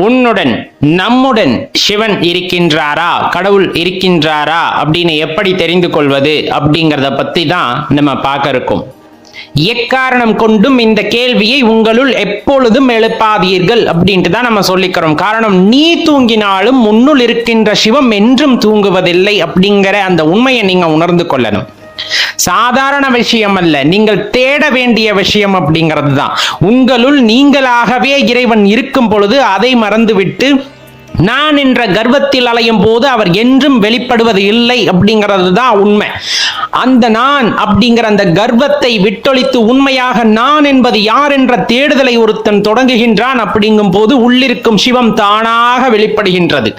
உன்னுடன் நம்முடன் சிவன் இருக்கின்றாரா, கடவுள் இருக்கின்றாரா அப்படின்னு எப்படி தெரிந்து கொள்வது அப்படிங்கிறத பத்தி தான் நம்ம பார்க்க இருக்கோம். எக்காரணம் கொண்டும் இந்த கேள்வியை உங்களுள் எப்பொழுதும் எழுப்பாதீர்கள் அப்படின்ட்டு தான் நம்ம சொல்லிக்கிறோம். காரணம், நீ தூங்கினாலும் உன்னுள் இருக்கின்ற சிவம் என்றும் தூங்குவதில்லை அப்படிங்கிற அந்த உண்மையை நீங்க உணர்ந்து கொள்ளணும். சாதாரண விஷயம் அல்ல, நீங்கள் தேட வேண்டிய விஷயம் அப்படிங்கிறது தான். உங்களுள் நீங்களாகவே இறைவன் இருக்கும் பொழுது அதை மறந்துவிட்டு நான் என்ற கர்வத்தில் அலையும் போது அவர் என்றும் வெளிப்படுவது இல்லை அப்படிங்கிறது தான் உண்மை. அந்த நான் அப்படிங்கிற அந்த கர்வத்தை விட்டொழித்து உண்மையாக நான் என்பது யார் என்ற தேடுதலை ஒருத்தன் தொடங்குகின்றான். அப்படிங்கும் போது உள்ளிருக்கும் சிவம் தானாக வெளிப்படுகின்றது.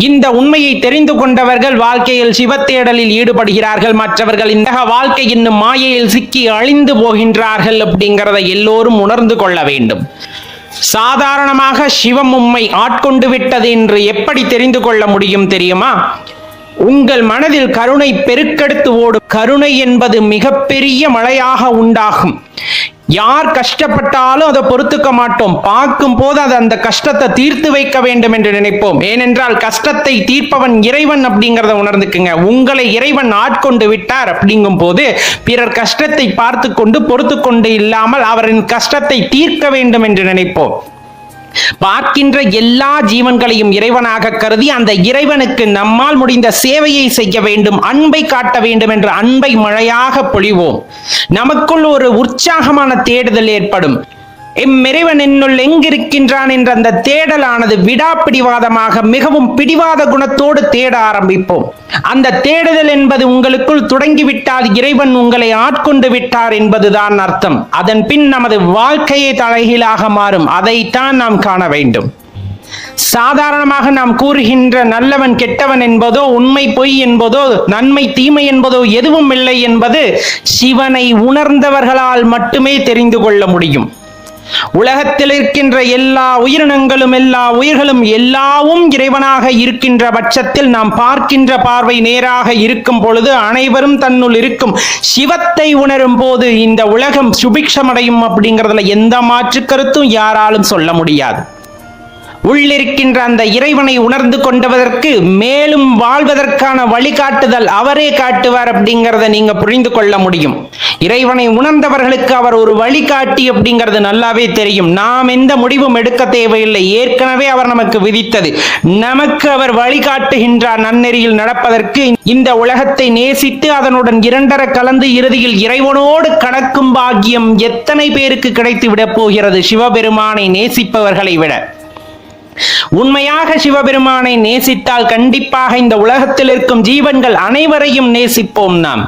இந்த உண்மையை தெரிந்து கொண்டவர்கள் வாழ்க்கையில் சிவத்தேடலில் ஈடுபடுகிறார்கள். மற்றவர்கள் இந்த வாழ்க்கை என்னும் மாயையில் சிக்கி அழிந்து போகின்றார்கள் அப்படிங்கிறதை எல்லோரும் உணர்ந்து கொள்ள வேண்டும். சாதாரணமாக சிவம் உம்மை ஆட்கொண்டு விட்டது என்று எப்படி தெரிந்து கொள்ள முடியும் தெரியுமா? உங்கள் மனதில் கருணை பெருக்கெடுத்து ஓடும். கருணை என்பது மிகப்பெரிய மழையாக உண்டாகும். யார் கஷ்டப்பட்டாலும் அதை பொறுத்துக்க மாட்டோம். பார்க்கும் போது அது அந்த கஷ்டத்தை தீர்த்து வைக்க வேண்டும் என்று நினைப்போம். ஏனென்றால் கஷ்டத்தை தீர்ப்பவன் இறைவன் அப்படிங்கிறத உணர்ந்துக்குங்க. உங்களை இறைவன் ஆட்கொண்டு விட்டார் அப்படிங்கும் போது பிறர் கஷ்டத்தை பார்த்து கொண்டு பொறுத்து கொண்டு இல்லாமல் அவரின் கஷ்டத்தை தீர்க்க வேண்டும் என்று நினைப்போம். பார்க்கின்ற எல்லா ஜீவன்களையும் இறைவனாக கருதி அந்த இறைவனுக்கு நம்மால் முடிந்த சேவையை செய்ய வேண்டும், அன்பை காட்ட வேண்டும் என்று அன்பை மழையாக பொழிவோம். நமக்குள் ஒரு உற்சாகமான தேடுதல் ஏற்படும். இறைவன் என்னுள் எங்கிருக்கின்றான் என்ற அந்த தேடலானது விடாப்பிடிவாதமாக மிகவும் பிடிவாத குணத்தோடு தேட ஆரம்பிப்போம். அந்த தேடுதல் என்பது உங்களுக்குள் தொடங்கிவிட்டால் இறைவன் உங்களை ஆட்கொண்டு விட்டார் என்பதுதான் அர்த்தம். அதன் பின் நமது வாழ்க்கையை தலைகீழாக மாறும். அதைத்தான் நாம் காண வேண்டும். சாதாரணமாக நாம் கூறுகின்ற நல்லவன் கெட்டவன் என்பதோ, உண்மை பொய் என்பதோ, நன்மை தீமை என்பதோ எதுவும் இல்லை என்பது சிவனை உணர்ந்தவர்களால் மட்டுமே தெரிந்து கொள்ள முடியும். உலகத்தில் இருக்கின்ற எல்லா உயிரினங்களும் எல்லா உயிர்களும் எல்லாவும் இறைவனாக இருக்கின்ற பட்சத்தில் நாம் பார்க்கின்ற பார்வை நேராக இருக்கும் பொழுது அனைவரும் தன்னுள் இருக்கும் சிவத்தை உணரும் போது இந்த உலகம் சுபிக்ஷமடையும் அப்படிங்கிறதுல எந்த மாற்று கருத்தும் யாராலும் சொல்ல முடியாது. உள்ளிருக்கின்ற அந்த இறைவனை உணர்ந்து கொண்டதற்கு மேலும் வாழ்வதற்கான வழிகாட்டுதல் அவரே காட்டுவார் அப்படிங்கிறத நீங்க புரிந்து கொள்ள முடியும். இறைவனை உணர்ந்தவர்களுக்கு அவர் ஒரு வழிகாட்டி அப்படிங்கிறது நல்லாவே தெரியும். நாம் எந்த முடிவும் எடுக்க தேவையில்லை, ஏற்கனவே அவர் நமக்கு விதித்தது. நமக்கு அவர் வழிகாட்டுகின்றார் நன்னெறியில் நடப்பதற்கு. இந்த உலகத்தை நேசித்து அதனுடன் இரண்டர கலந்து இறுதியில் இறைவனோடு கணக்கும் பாக்கியம் எத்தனை பேருக்கு கிடைத்து விட போகிறது சிவபெருமானை நேசிப்பவர்களை விட. உண்மையாக சிவபெருமானை நேசித்தால் கண்டிப்பாக இந்த உலகத்தில் இருக்கும் ஜீவன்கள் அனைவரையும் நேசிப்போம். நாம்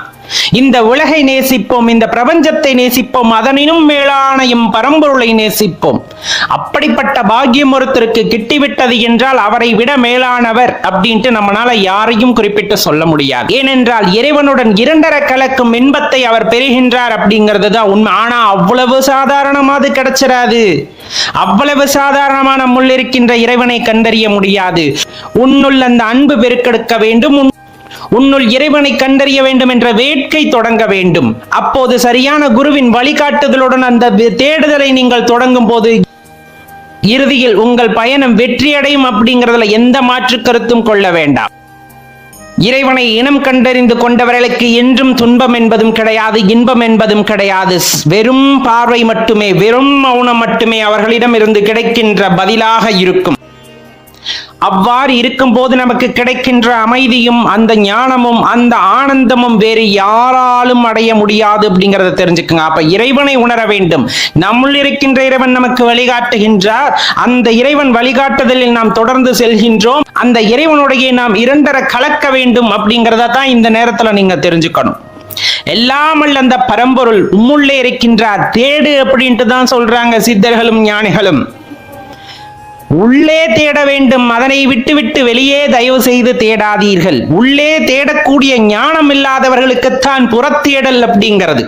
இந்த உலகை நேசிப்போம், இந்த பிரபஞ்சத்தை நேசிப்போம், அதனினும் மேலான பரம்பொருளை நேசிப்போம். அப்படிப்பட்ட பாக்கியம் ஒருத்தருக்கு கிட்டிவிட்டது என்றால் அவரை விட மேலானவர் அப்படின்ட்டு நம்மளால யாரையும் குறிப்பிட்டு சொல்ல முடியாது. ஏனென்றால் இறைவனுடன் இரண்டர கலக்கும் இன்பத்தை அவர் பெறுகின்றார் அப்படிங்கிறது தான் உண்மை. ஆனா அவ்வளவு சாதாரணமாக கிடைச்சிடாது. அவ்வளவு சாதாரணமான நம்முள் இருக்கின்ற இறைவனை கண்டறிய முடியாது. உன்னுள் அந்த அன்பு பெருக்கெடுக்க வேண்டும், உன்னுள் இறைவனை கண்டறிய வேண்டும் என்ற வேட்கை தொடங்க வேண்டும். அப்போது சரியான குருவின் வழிகாட்டுதலுடன் அந்த தேடுதலை நீங்கள் தொடங்கும் போது இறுதியில் உங்கள் பயணம் வெற்றியடையும் அப்படிங்கிறதுல எந்த மாற்று கருத்தும் கொள்ள வேண்டாம். இறைவனை இனம் கண்டறிந்து கொண்டவர்களுக்கு என்றும் துன்பம் என்பதும் கிடையாது, இன்பம் என்பதும் கிடையாது. வெறும் பார்வை மட்டுமே, வெறும் மௌனம் மட்டுமே அவர்களிடம் இருந்து கிடைக்கின்ற பதிலாக இருக்கும். அவ்வாறு இருக்கும் போது நமக்கு கிடைக்கின்ற அமைதியும் அந்த ஞானமும் அந்த ஆனந்தமும் வேறு யாராலும் அடைய முடியாது அப்படிங்கிறத தெரிஞ்சுக்குங்க. அப்ப இறைவனை உணர வேண்டும். நம்முள் இருக்கின்ற இறைவன் நமக்கு வழிகாட்டுகின்றார். அந்த இறைவன் வழிகாட்டுதலில் நாம் தொடர்ந்து செல்கின்றோம். அந்த இறைவனுடைய நாம் இரண்டர கலக்க வேண்டும் அப்படிங்கிறத தான் இந்த நேரத்துல நீங்க தெரிஞ்சுக்கணும். எல்லாமல் அந்த பரம்பொருள் உம்முள்ளே இருக்கின்றார். தேடு அப்படின்ட்டு தான் சொல்றாங்க சித்தர்களும் ஞானிகளும். உள்ளே தேட வேண்டும், அதனை விட்டுவிட்டு வெளியே தயவு செய்து தேடாதீர்கள். உள்ளே தேடக்கூடிய ஞானம் இல்லாதவர்களுக்குத்தான் புறத்தேடல் அப்படிங்கிறது.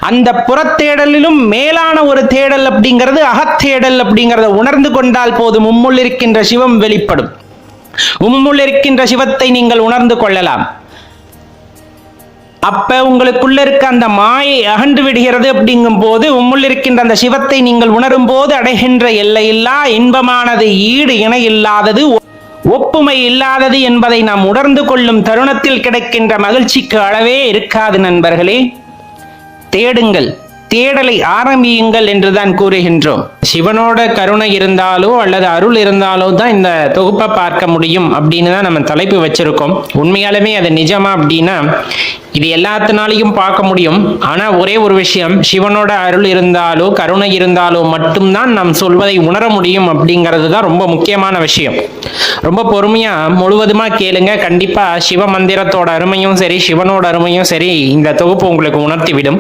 அந்த புறத்தேடலிலும் மேலான ஒரு தேடல் அப்படிங்கிறது அகத்தேடல் அப்படிங்கிறத உணர்ந்து கொண்டால் போதும் உம்முள் இருக்கின்ற சிவம் வெளிப்படும். உம்முள் இருக்கின்ற சிவத்தை நீங்கள் உணர்ந்து கொள்ளலாம். அப்ப உங்களுக்குள்ள இருக்க அந்த மாயை அகன்று விடுகிறது. அப்படிங்கும் போது உம்முள் இருக்கின்ற அந்த சிவத்தை நீங்கள் உணரும் போது அடைகின்ற எல்லையில்லா இன்பமானது ஈடு இணை இல்லாதது, ஒப்புமை இல்லாதது என்பதை நாம் உணர்ந்து கொள்ளும் தருணத்தில் கிடைக்கின்ற மகிழ்ச்சிக்கு அளவே இருக்காது. நண்பர்களே, தேடுங்கள், தேடலை ஆரம்பியுங்கள் என்றுதான் கூறுகின்றோம். சிவனோட கருணை இருந்தாலோ அல்லது அருள் இருந்தாலோ தான் இந்த தொகுப்பை பார்க்க முடியும் அப்படின்னு தான் நம்ம தலைப்பு வச்சிருக்கோம். உண்மையாலுமே அது நிஜமா அப்படின்னா இது எல்லாத்தினாலையும் பார்க்க முடியும். ஆனா ஒரே ஒரு விஷயம், சிவனோட அருள் இருந்தாலோ கருணை இருந்தாலோ மட்டும்தான் நாம் சொல்வதை உணர முடியும் அப்படிங்கிறது தான் ரொம்ப முக்கியமான விஷயம். ரொம்ப பொறுமையா முழுவதுமா கேளுங்க. கண்டிப்பா சிவ மந்திரத்தோட அருமையும் சரி, சிவனோட அருமையும் சரி இந்த தொகுப்பு உங்களுக்கு உணர்த்திவிடும்.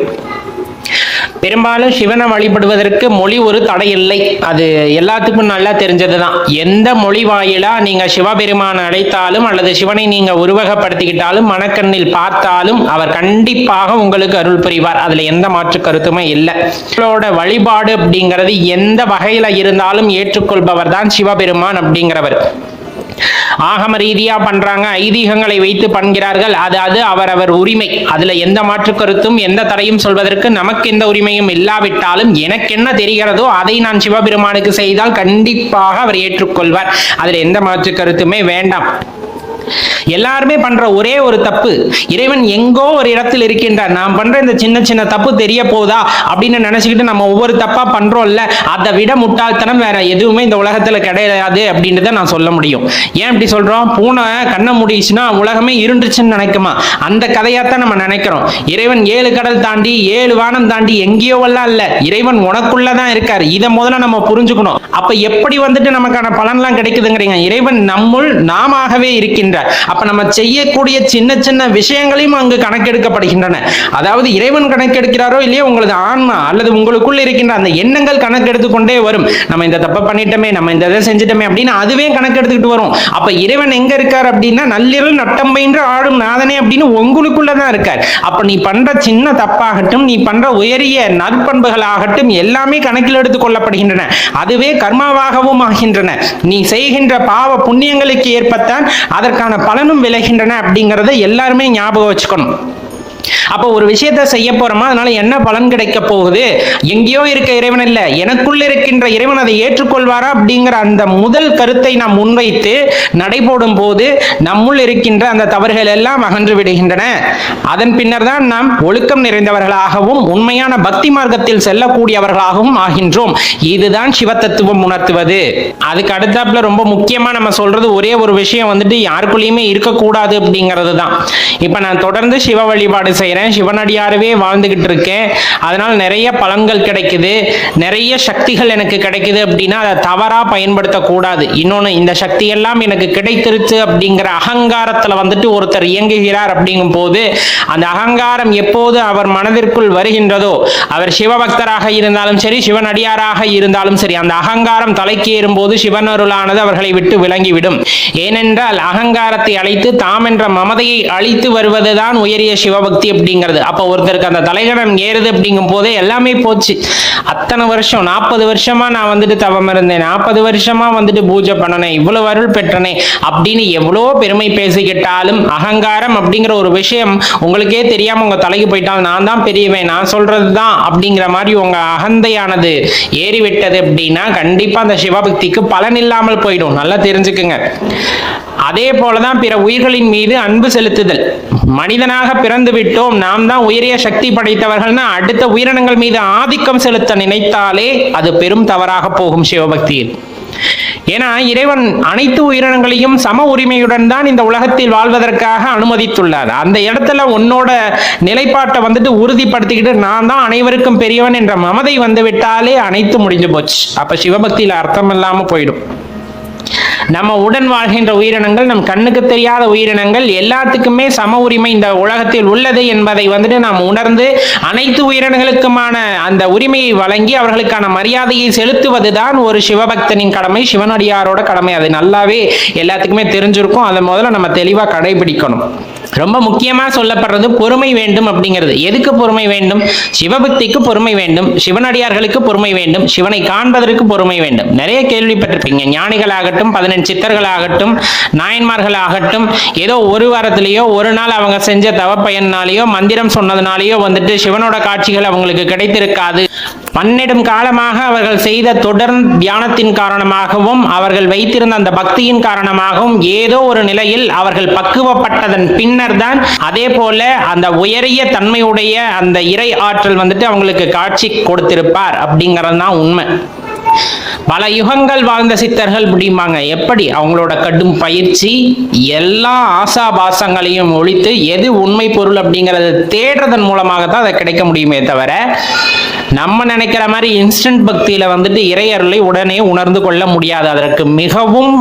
பெரும்பாலும் சிவனை வழிபடுவதற்கு மொழி ஒரு தடை இல்லை, அது எல்லாத்துக்கும் நல்லா தெரிஞ்சதுதான். எந்த மொழி வாயிலா நீங்க சிவபெருமானை அழைத்தாலும் அல்லது சிவனை நீங்க உருவகப்படுத்திக்கிட்டாலும் மனக்கண்ணில் பார்த்தாலும் அவர் கண்டிப்பாக உங்களுக்கு அருள் புரிவார். அதுல எந்த மாற்று கருத்துமே இல்லை. உங்களோட வழிபாடு அப்படிங்கிறது எந்த வகையில இருந்தாலும் ஏற்றுக்கொள்பவர் தான் சிவபெருமான் அப்படிங்கிறவர். ஆகம ரீதியா பண்றாங்க, ஐதீகங்களை வைத்து பண்கிறார்கள், அது அவரவர் உரிமை. அதுல எந்த மாற்று கருத்தும் எந்த தடையும் சொல்வதற்கு நமக்கு எந்த உரிமையும் இல்லாவிட்டாலும் எனக்கு என்ன தெரிகிறதோ அதை நான் சிவபெருமானுக்கு செய்தால் கண்டிப்பாக அவர் ஏற்றுக்கொள்வார். அதுல எந்த மாற்று கருத்துமே வேண்டாம். எல்லாருமே பண்ற ஒரே ஒரு தப்பு, இறைவன் எங்கோ ஒரு இடத்தில் இருக்கின்றார், நான் பண்ற இந்த சின்ன சின்ன தப்பு தெரிய போதா அப்படின்னு நினைச்சுக்கிட்டு நம்ம ஒவ்வொரு தப்பா பண்றோம்ல, அதை விட முட்டாள்தனம் வேற எதுவுமே இந்த உலகத்துல கிடையாது அப்படின்றத நான் சொல்ல முடியும். ஏன் இப்படி சொல்றோம்? பூனை கண்ணை முடிச்சுன்னா உலகமே இருந்துச்சுன்னு நினைக்குமா? அந்த கதையாத்தான் நம்ம நினைக்கிறோம். இறைவன் 7 கடல் தாண்டி 7 வானம் தாண்டி எங்கேயோ எல்லாம் இல்ல, இறைவன் உனக்குள்ளதான் இருக்காரு. இதை முதல்ல நம்ம புரிஞ்சுக்கணும். அப்ப எப்படி நமக்கான பலன்லாம் கிடைக்குதுங்கிறீங்க? இறைவன் நம்முள் நாமாகவே இருக்கின்ற. அப்ப நம்ம செய்யக்கூடிய சின்ன சின்ன விஷயங்களையும் அங்கு கணக்கெடுக்கப்படுகின்றன. அதாவது இறைவன் கணக்கெடுக்கிறாரோ இல்லையோ, உங்களது ஆன்மா அல்லது உங்களுக்குள்ள இருக்கின்ற அந்த எண்ணங்கள் கணக்கெடுத்துக் கொண்டே வரும். நம்ம இந்த தப்பை பண்ணிட்டோமே, நம்ம இந்த இதை செஞ்சிட்டோமே அப்படின்னு அதுவே கணக்கெடுத்துக்கிட்டு வரும். அப்ப இறைவன் எங்க இருக்கார் அப்படின்னா, நள்ளிரல் நட்டம் பயின்று ஆடும் நாதனே அப்படின்னு உங்களுக்குள்ளதான் இருக்கார். அப்ப நீ பண்ற சின்ன தப்பாகட்டும், நீ பண்ற உயரிய நற்பண்புகளாகட்டும் எல்லாமே கணக்கில் எடுத்துக் கொள்ளப்படுகின்றன. அதுவே கர்மாவாகவும் ஆகின்றன. நீ செய்கின்ற பாவ புண்ணியங்களுக்கு ஏற்பத்தான் அதற்கான பலனும் விளைகின்றன அப்படிங்கறத எல்லாருமே ஞாபகம் வச்சுக்கணும். அப்போ ஒரு விஷயத்தை செய்ய போறோமா, அதனால என்ன பலன் கிடைக்க போகுது? எங்கேயோ இருக்க இறைவன் இல்ல, எனக்குள்ள இருக்கின்ற இறைவன் அதை ஏற்றுக்கொள்வாரா அப்படிங்கிற அந்த முதல் கருத்தை நாம் முன்வைத்து நடைபோடும் போது நம்முள் இருக்கின்ற அந்த தவறுகள் எல்லாம் அகன்று விடுகின்றன. அதன் பின்னர் தான் நாம் ஒழுக்கம் நிறைந்தவர்களாகவும் உண்மையான பக்தி மார்க்கத்தில் செல்லக்கூடியவர்களாகவும் ஆகின்றோம். இதுதான் சிவ தத்துவம் உணர்த்துவது. அதுக்கு அடுத்தாப்புல ரொம்ப முக்கியமா நம்ம சொல்றது ஒரே ஒரு விஷயம் யாருக்குள்ளேயுமே இருக்கக்கூடாது அப்படிங்கிறது தான். இப்ப நான் தொடர்ந்து சிவ வழிபாடு செய்யறேன், சிவனடியாரவே வாழ்ந்துகிட்டு இருக்கேன், அதனால நிறைய பலன்கள் கிடைக்குது, நிறைய சக்திகள் எனக்கு கிடைக்குது அப்படின்னா அதை தவறா பயன்படுத்தக்கூடாது. இன்னொன்னு, இந்த சக்தி எல்லாம் எனக்கு கிடைத்திருச்சு அப்படிங்கிற அகங்காரத்துல ஒருத்தர் இயங்குகிறார் அப்படிங்கும் போது அந்த அகங்காரம் எப்போது அவர் மனதிற்குள் வருகின்றதோ, அவர் சிவபக்தராக இருந்தாலும் சரி, சிவனடியாராக இருந்தாலும் சரி, அந்த அகங்காரம் தலைக்கேறும் போது சிவனருளானது அவர்களை விட்டு விளங்கிவிடும். ஏனென்றால் அகங்காரத்தை அழைத்து தாம் என்ற மமதையை அழித்து வருவதுதான் உயரிய சிவபக்தி அப்படிங்கிறது. அப்ப ஒருத்தருக்கு அந்த தலைகணம் ஏறுது அப்படிங்கும் போதே எல்லாமே போச்சு. அத்தனை வருஷம் 40 வருஷமா நான் தவம் இருந்தேன், 40 வருஷமா பூஜை பண்ணனேன், இவ்வளவு அருள் பெற்றனே அப்படின்னு எவ்வளோ பெருமை பேசிக்கிட்டாலும் அகங்காரம் அப்படிங்கிற ஒரு விஷயம் உங்களுக்கே தெரியாம உங்க தலைக்கு போயிட்டால், நான் தான் பெரியவன், நான் சொல்றதுதான் அப்படிங்கிற மாதிரி உங்க அகந்தையானது ஏறிவிட்டது அப்படின்னா கண்டிப்பா அந்த சிவபக்திக்கு பலன் இல்லாமல் போயிடும். நல்லா தெரிஞ்சுக்குங்க. அதே போலதான் பிற உயிர்களின் மீது அன்பு செலுத்துதல். மனிதனாக பிறந்து விட்டோம், நாம் தான் உயரிய சக்தி படைத்தவர்கள்னா அடுத்த உயிரினங்கள் மீது ஆதிக்கம் செலுத்த நினைத்தாலே அது பெரும் தவறாக போகும் சிவபக்தியில். ஏன்னா இறைவன் அனைத்து உயிரினங்களையும் சம உரிமையுடன் தான் இந்த உலகத்தில் வாழ்வதற்காக அனுமதித்துள்ளார். அந்த இடத்துல உன்னோட நிலைப்பாட்டை உறுதிப்படுத்திக்கிட்டு நான் தான் அனைவருக்கும் பெரியவன் என்ற மமதை விட்டாலே அனைத்து முடிஞ்சு போச்சு. அப்ப சிவபக்தியில அர்த்தம் இல்லாம போயிடும். நம்ம உடன் வாழ்கின்ற உயிரினங்கள், நம் கண்ணுக்கு தெரியாத உயிரினங்கள் எல்லாத்துக்குமே சம உரிமை இந்த உலகத்தில் உள்ளது என்பதை நாம் உணர்ந்து அனைத்து உயிரினங்களுக்குமான அந்த உரிமையை வழங்கி அவர்களுக்கான மரியாதையை செலுத்துவதுதான் ஒரு சிவபக்தனின் கடமை, சிவனடியாரோட கடமை. அது நல்லாவே எல்லாத்துக்குமே தெரிஞ்சிருக்கும். அதை முதல்ல நம்ம தெளிவா கடைபிடிக்கணும். ரொம்ப முக்கியமா சொல்லப்படுறது பொறுமை வேண்டும் அப்படிங்கிறது. எதுக்கு பொறுமை வேண்டும்? சிவபக்திக்கு பொறுமை வேண்டும், சிவனடியார்களுக்கு பொறுமை வேண்டும், சிவனை காண்பதற்கு பொறுமை வேண்டும். நிறைய கேள்விப்பட்டிருப்பீங்க. ஞானிகளாகட்டும், 18 சித்தர்களாகட்டும், நாயன்மார்களாகட்டும், ஏதோ ஒரு வாரத்திலேயோ ஒரு நாள் அவங்க செஞ்ச தவப்பயனாலேயோ மந்திரம் சொன்னதுனாலேயோ வந்துட்டு சிவனோட காட்சிகள் அவங்களுக்கு கிடைத்திருக்காது. பன்னெடும் காலமாக அவர்கள் செய்த தொடர் தியானத்தின் காரணமாகவும் அவர்கள் வைத்திருந்த அந்த பக்தியின் காரணமாகவும் ஏதோ ஒரு நிலையில் அவர்கள் பக்குவப்பட்டதன் பின்னர் தான் அதே போல அந்த உயரிய தன்மையுடைய அந்த இறை ஆற்றல் வந்துட்டு அவங்களுக்கு காட்சி கொடுத்திருப்பார் அப்படிங்கிறது தான் உண்மை. பல யுகங்கள் வாழ்ந்த சித்தர்கள் முடியுமாங்க. எப்படி? அவங்களோட கடும் பயிற்சி, எல்லா ஆசாபாசங்களையும் ஒழித்து எது உண்மை பொருள் அப்படிங்கறது தேடுறதன் மூலமாக தான் அதை கிடைக்க முடியுமே தவிர நம்ம நினைக்கிற மாதிரி இன்ஸ்டன்ட் பக்தியில வந்துட்டு இறை அருளை உடனே உணர்ந்து கொள்ள முடியாது. அதற்கு மிகவும்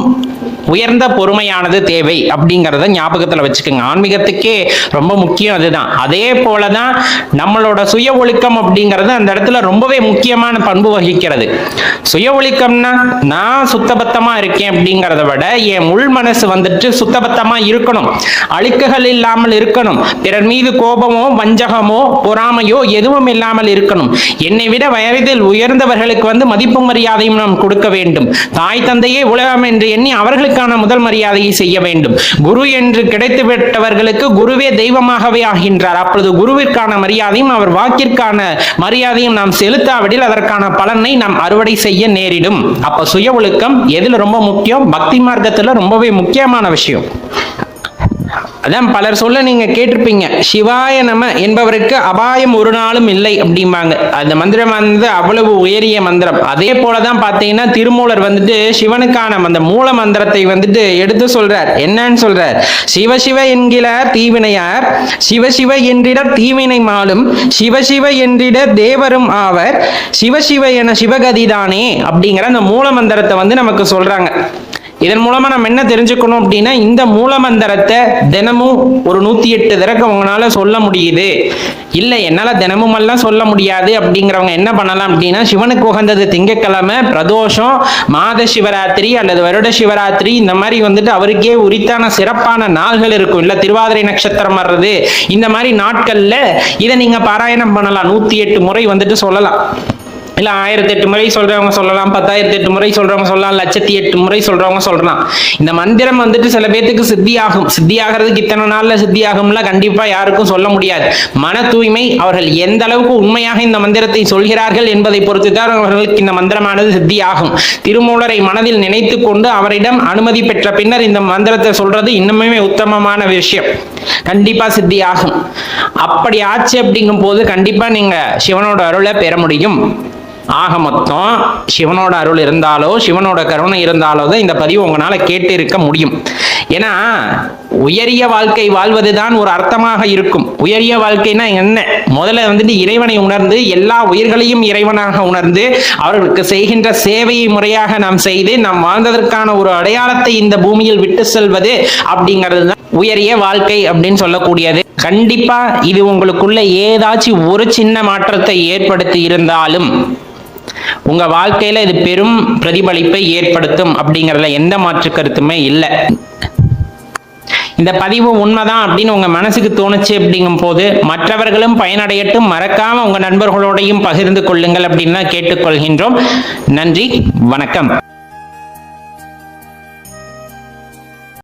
உயர்ந்த பொறுமையானது தேவை அப்படிங்கிறத ஞாபகத்துல வச்சுக்கோங்க. ஆன்மீகத்துக்கே ரொம்ப முக்கியம் அதுதான். அதே போலதான் நம்மளோட சுய ஒழுக்கம் அப்படிங்கிறது அந்த இடத்துல ரொம்பவே முக்கியமான பண்பு வகிக்கிறது. சுய ஒழுக்கம்னா நான் சுத்தபத்தமா இருக்கேன் அப்படிங்கிறத விட என் உள் மனசு வந்துட்டு சுத்தபத்தமா இருக்கணும், அழுக்குகள் இல்லாமல் இருக்கணும், பிறர் மீது கோபமோ வஞ்சகமோ பொறாமையோ எதுவும் இல்லாமல் இருக்கணும். என்னை விட வயதில் உயர்ந்தவர்களுக்கு மதிப்பு மரியாதையும் நாம் கொடுக்க வேண்டும். தாய் தந்தையே உலகம் என்று எண்ணி அவர்களுக்கான முதல் மரியாதையை செய்ய வேண்டும். குரு என்று கிடைத்து விட்டவர்களுக்கு குருவே தெய்வமாகவே ஆகின்றார். அப்பொழுது குருவிற்கான மரியாதையும் அவர் வாக்கிற்கான மரியாதையும் நாம் செலுத்தாவிடில் அதற்கான பலனை நாம் அறுவடை செய்ய நேரிடும். அப்ப சுய ஒழுக்கம் எதுல ரொம்ப முக்கியம்? பக்தி மார்க்கத்துல ரொம்பவே முக்கியமான விஷயம். அதான் பலர் சொல்ல நீங்க கேட்டிருப்பீங்க, சிவாய நம என்பவருக்கு அபாயம் ஒரு நாளும் இல்லை அப்படிம்பாங்க. அந்த மந்திரம் அவ்வளவு உயரிய மந்திரம். அதே போலதான் பாத்தீங்கன்னா திருமூலர் சிவனுக்கான அந்த மூல மந்திரத்தை எடுத்து சொல்றார். என்னன்னு சொல்றார்? சிவசிவ என்கிற தீவினையார், சிவசிவ என்றிட தீவினை மாலும், சிவசிவ என்றிட தேவரும் ஆவர், சிவசிவ என சிவகதிதானே அப்படிங்கிற அந்த மூல மந்திரத்தை நமக்கு சொல்றாங்க. இதன் மூலமா நம்ம என்ன தெரிஞ்சுக்கணும் அப்படின்னா, இந்த மூல மந்திரத்தை தினமும் ஒரு 108 தடவை உங்களால சொல்ல முடியுது, இல்ல என்னால தினமும் எல்லாம் சொல்ல முடியாது அப்படிங்கிறவங்க என்ன பண்ணலாம் அப்படின்னா, சிவனுக்கு உகந்தது திங்கட்கிழமை, பிரதோஷம், மாத சிவராத்திரி அல்லது வருட சிவராத்திரி, இந்த மாதிரி அவருக்கே உரித்தான சிறப்பான நாள்கள் இருக்கும். இல்ல திருவாதிரை நட்சத்திரம் வர்றது, இந்த மாதிரி நாட்கள்ல இதை நீங்க பாராயணம் பண்ணலாம். 108 முறை சொல்லலாம். இல்ல 1008 முறை சொல்றவங்க சொல்லலாம், 10,008 முறை சொல்றவங்க சொல்லலாம், 1,08 முறை சொல்றவங்க சொல்லலாம். இந்த மந்திரம் சில பேத்துக்கு சித்தியாகும். சித்தியாகிறதுக்கு இத்தனை நாள்ல சித்தியாகும்ல கண்டிப்பா யாருக்கும் சொல்ல முடியாது. மன தூய்மை, அவர்கள் எந்த அளவுக்கு உண்மையாக இந்த மந்திரத்தை சொல்கிறார்கள் என்பதை பொறுத்துதான் அவர்களுக்கு இந்த மந்திரமானது சித்தியாகும். திருமூலரை மனதில் நினைத்து கொண்டு அவரிடம் அனுமதி பெற்ற பின்னர் இந்த மந்திரத்தை சொல்றது இன்னுமே உத்தமமான விஷயம். கண்டிப்பா சித்தியாகும். அப்படி ஆச்சு அப்படிங்கும் போது கண்டிப்பா நீங்க சிவனோட அருளை பெற முடியும். ஆக மொத்தம் சிவனோட அருள் இருந்தாலோ சிவனோட கருணை இருந்தாலோ தான் இந்த பதிவு உங்களால கேட்டு இருக்க முடியும். ஏன்னா உயரிய வாழ்க்கை வாழ்வதுதான் ஒரு அர்த்தமாக இருக்கும். உயரிய வாழ்க்கைனா என்ன? முதல்ல இறைவனை உணர்ந்து எல்லா உயிர்களையும் இறைவனாக உணர்ந்து அவர்களுக்கு செய்கின்ற சேவையை முறையாக நாம் செய்து நாம் வாழ்ந்ததற்கான ஒரு அடையாளத்தை இந்த பூமியில் விட்டு செல்வது அப்படிங்கிறது தான் உயரிய வாழ்க்கை அப்படின்னு சொல்லக்கூடியது. கண்டிப்பா இது உங்களுக்குள்ள ஏதாச்சும் ஒரு சின்ன மாற்றத்தை ஏற்படுத்தி இருந்தாலும் உங்க வாழ்க்கையில இது பெரும் பிரதிபலிப்பை ஏற்படுத்தும் அப்படிங்கறதுல எந்த மாற்று கருத்துமே இல்லை. இந்த பதிவு உண்மைதான் அப்படின்னு உங்க மனசுக்கு தோணுச்சு அப்படிங்கும் போது மற்றவர்களும் பயனடையட்டும், மறக்காம உங்க நண்பர்களோடையும் பகிர்ந்து கொள்ளுங்கள் அப்படின்னு கேட்டுக்கொள்கின்றோம். நன்றி, வணக்கம்.